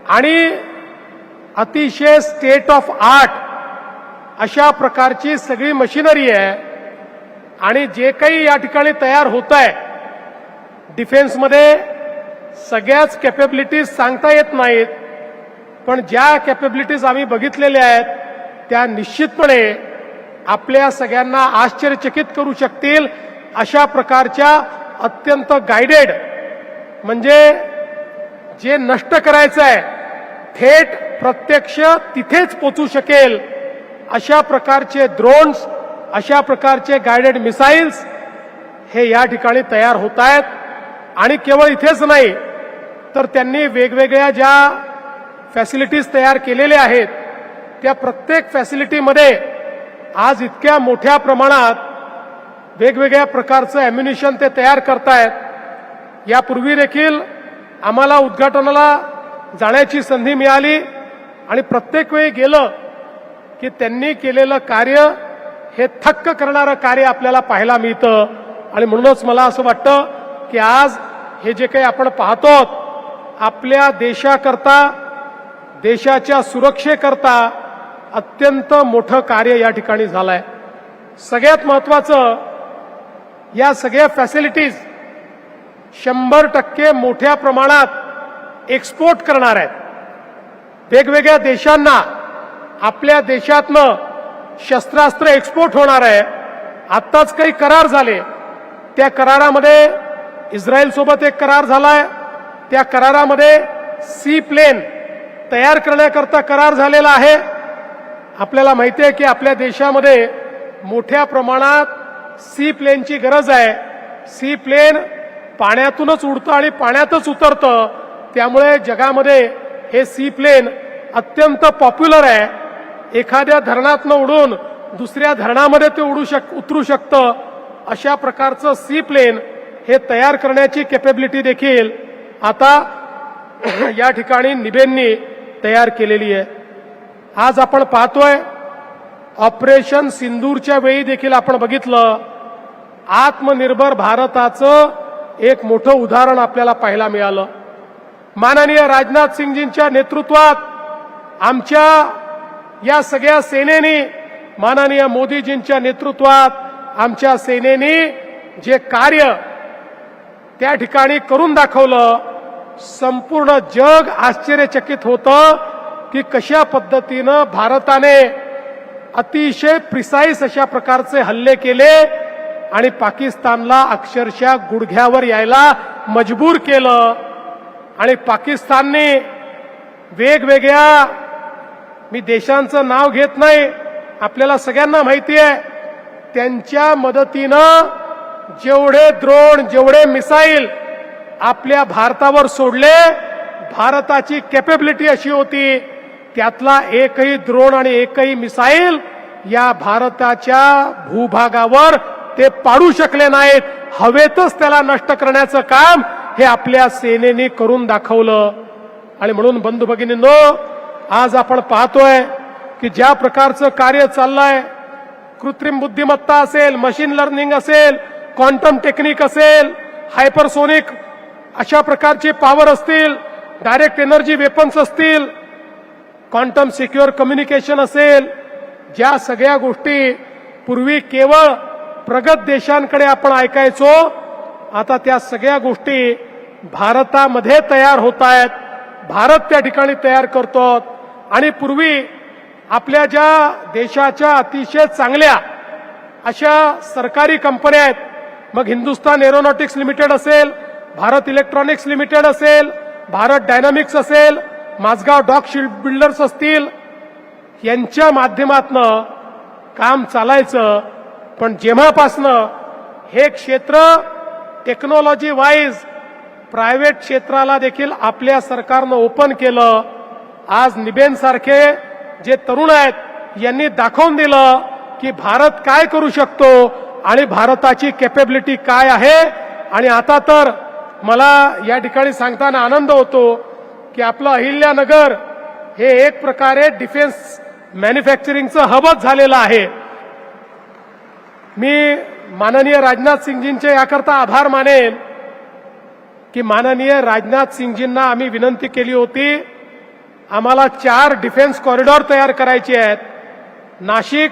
आणि अतिशय state of art अशा प्रकारची सगळी मशिनरी आहे आणि जे काही या ठिकाणी तयार होत आहे डिफेन्समध्ये सगळ्याच कॅपेबिलिटीज सांगता येत नाहीत, पण ज्या कॅपेबिलिटीज आम्ही बघितलेल्या आहेत त्या निश्चितपणे आपल्या सगळ्यांना आश्चर्यचकित करू शकतील अशा प्रकारच्या अत्यंत गाइडेड, म्हणजे जे नष्ट करायचं आहे थेट प्रत्यक्ष तिथेच पोचू शकेल अशा प्रकारचे ड्रोन्स, अशा प्रकारचे गाइडेड मिसाइल्स हे या ठिकाणी तयार होत आहेत. आणि केवळ इथेच नाही तर त्यांनी वेगवेगळ्या ज्या फॅसिलिटीज तयार केलेल्या आहेत त्या प्रत्येक फॅसिलिटीमध्ये आज इतक्या मोठ्या प्रमाणात वेगवेगळ्या प्रकारचं ॲम्युनिशन ते तयार करतायत. यापूर्वी देखील आम्हाला उद्घाटनाला जाण्याची संधी मिळाली आणि प्रत्येक वेळी गेलं की त्यांनी केलेलं कार्य हे थक्क करणारं कार्य आपल्याला पाहायला मिळतं. आणि म्हणूनच मला असं वाटतं की आज हे जे काही आपण पाहतो आपल्या देशाकरता, देशाच्या सुरक्षेकरता अत्यंत मोठं कार्य या ठिकाणी झालंय. सगळ्यात महत्त्वाचं, या सगळ्या फॅसिलिटीज 100% मोठ्या प्रमाणात एक्सपोर्ट करणार आहेत. वेगवेगळ्या देशांना आपल्या देशातनं शस्त्रास्त्र एक्सपोर्ट होणार आहे. आत्ताच काही करार झाले, त्या करारामध्ये इस्रायल सोबत एक करार झालाय, त्या करारामध्ये सी प्लेन तयार करण्याकरता करार झालेला आहे. आपल्याला माहिती आहे की आपल्या देशामध्ये मोठ्या प्रमाणात सी प्लेनची गरज आहे. सी प्लेन पाण्यातूनच उडतं आणि पाण्यातच उतरतं, त्यामुळे जगामध्ये हे सी प्लेन अत्यंत पॉप्युलर आहे. एखाद्या धरणातनं उडून दुसऱ्या धरणामध्ये ते उतरू शकतं. अशा प्रकारचं सी प्लेन हे तयार करण्याची कॅपेबिलिटी देखील आता या ठिकाणी निबेंनी तयार केलेली आहे. आज आपण पाहतोय ऑपरेशन सिंदूरच्या वेळी देखील आपण बघितलं आत्मनिर्भर भारताचं एक मोठं उदाहरण आपल्याला पाहायला मिळालं. माननीय राजनाथ सिंगजींच्या नेतृत्वात आमच्या या सगळ्या सेनेनी, माननीय मोदीजींच्या नेतृत्वात आमच्या सेनेनी जे कार्य त्या ठिकाणी करून दाखवलं, संपूर्ण जग आश्चर्यचकित होतं की कशा पद्धतीनं भारताने अतिशय प्रिसाईज अशा प्रकारचे हल्ले केले आणि पाकिस्तानला अक्षरशः गुडघ्यावर यायला मजबूर केलं. आणि पाकिस्तानने वेगवेगळ्या, मी देशांचं नाव घेत नाही, आपल्याला सगळ्यांना माहिती आहे, त्यांच्या मदतीनं जेवढे ड्रोन, जेवढे मिसाईल आपल्या भारतावर सोडले, भारताची कॅपेबिलिटी अशी होती त्यातला एकही ड्रोन आणि एकही मिसाईल या भारताच्या भूभागावर ते पाडू शकले नाहीत. हवेतच त्याला नष्ट करण्याचं काम हे आपल्या सेनेने करून दाखवलं. आणि म्हणून बंधू भगिनींनो, आज आपण पाहतोय की ज्या प्रकारचं कार्य चाललंय, कृत्रिम बुद्धिमत्ता असेल, मशीन लर्निंग असेल, क्वांटम टेक्निक असेल, हायपरसोनिक अशा प्रकारचे पॉवर असतील, डायरेक्ट एनर्जी वेपन्स असतील, क्वांटम सिक्युअर कम्युनिकेशन असेल, ज्या सगळ्या गोष्टी पूर्वी केवळ प्रगत देशांकडे आपण ऐकायचो, आता त्या सगळ्या गोष्टी भारतामध्ये तयार होत आहेत. भारत त्या ठिकाणी तयार करतो. आणि पूर्वी आपल्या ज्या देशाच्या अतिशय चांगल्या अशा सरकारी कंपन्या आहेत, मग हिंदुस्तान एरोनॉटिक्स लिमिटेड असेल, भारत इलेक्ट्रॉनिक्स लिमिटेड असेल, भारत डायनामिक्स असेल, माझगाव डॉक शिप बिल्डर्स असतील, यांच्या माध्यमातनं काम चालायचं. पण जेव्हापासनं हे क्षेत्र टेक्नॉलॉजी वाईज प्रायव्हेट क्षेत्राला देखील आपल्या सरकारनं ओपन केलं, आज निबेंसारखे जे तरुण आहेत यांनी दाखवून दिलं की भारत काय करू शकतो आणि भारताची कॅपेबिलिटी काय आहे. आणि आता तर मला या ठिकाणी सांगताना आनंद होतो की आपलं अहिल्यानगर हे एक प्रकारे डिफेन्स मॅन्युफॅक्चरिंगचं हबच झालेलं आहे. मी माननीय राजनाथ सिंगजींचे याकरता आभार मानेन की माननीय राजनाथ सिंगजींना आम्ही विनंती केली होती आम्हाला 4 डिफेन्स कॉरिडॉर तयार करायचे आहेत. नाशिक